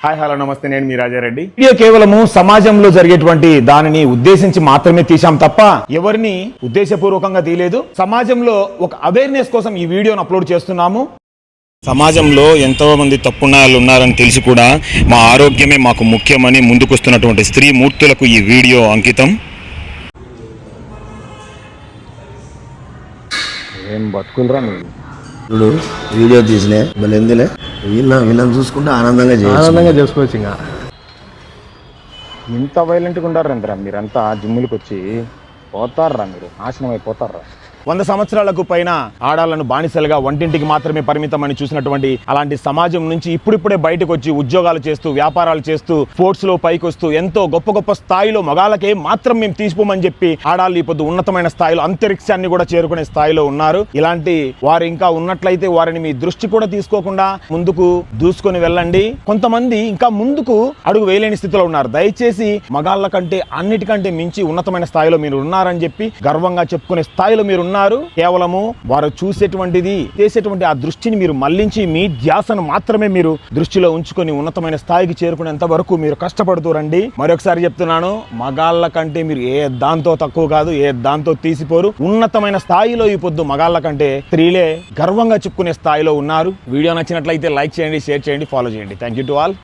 Hi hello నమస్తే, నేను మీ Rajareddy. Video కేవలము సమాజంలో జరిగేటువంటి దానిని ఉద్దేశించి మాత్రమే తీశాం తప్ప ఎవరిని ఉద్దేశపూర్వకంగా తీయలేదు. సమాజంలో ఒక అవేర్నెస్ కోసం ఈ వీడియోను అప్లోడ్ చేస్తున్నాము. సమాజంలో ఎంతో మంది తప్పున్నాళ్ళు ఉన్నారని తెలిసి కూడా మా ఆరోగ్యమే మాకు ముఖ్యమని ముందుకొస్తున్నటువంటి స్త్రీ మూర్తులకు ఈ వీడియో అంకితం. ఏం బతుకులరా నువ్వు? ఇప్పుడు వీడియో తీసినే మళ్ళీ ఎందులే వీళ్ళని చూసుకుంటే ఆనందంగా చేసుకోవచ్చు. ఇంకా ఇంత వైలెంట్గా ఉండారంటరా మీరంతా జిమ్ములకు వచ్చి పోతారా, మీరు నాశనం అయిపోతారా. 100 సంవత్సరాలకు పైన ఆడాలను బానిసలుగా వంటింటికి మాత్రమే పరిమితం అని చూసినటువంటి అలాంటి సమాజం నుంచి ఇప్పుడిప్పుడే బయటకు వచ్చి ఉద్యోగాలు చేస్తూ వ్యాపారాలు చేస్తూ స్పోర్ట్స్ లో పైకి వస్తూ ఎంతో గొప్ప గొప్ప స్థాయిలో మగాళ్ళకే మాత్రం మేము తీసిపోమని చెప్పి ఆడాళ్ళు ఈ పొద్దు ఉన్నతమైన స్థాయిలో అంతరిక్షాన్ని కూడా చేరుకునే స్థాయిలో ఉన్నారు. ఇలాంటి వారు ఇంకా ఉన్నట్లయితే వారిని మీ దృష్టి కూడా తీసుకోకుండా ముందుకు దూసుకొని వెళ్ళండి. కొంతమంది ఇంకా ముందుకు అడుగు వేయలేని స్థితిలో ఉన్నారు. దయచేసి మగాళ్ళ కంటే అన్నిటికంటే మించి ఉన్నతమైన స్థాయిలో మీరు ఉన్నారని చెప్పి గర్వంగా చెప్పుకునే స్థాయిలో మీరు ఉన్నారు. కేవలము వారు చూసేటువంటిది చేసేటువంటి ఆ దృష్టిని మీరు మళ్లించి మీ ధ్యాసను మాత్రమే మీరు దృష్టిలో ఉంచుకొని ఉన్నతమైన స్థాయికి చేరుకునేంత వరకు మీరు కష్టపడుతూ రండి. మరొకసారి చెప్తున్నాను, మగాళ్ళ కంటే మీరు ఏ దాంతో తక్కువ కాదు, ఏ దాంతో తీసిపోరు. ఉన్నతమైన స్థాయిలో ఈ పొద్దు మగాళ్ళ కంటే స్త్రీలే గర్వంగా చెప్పుకునే స్థాయిలో ఉన్నారు. వీడియో నచ్చినట్లయితే లైక్ చేయండి, షేర్ చేయండి, ఫాలో చేయండి. Thank you to all.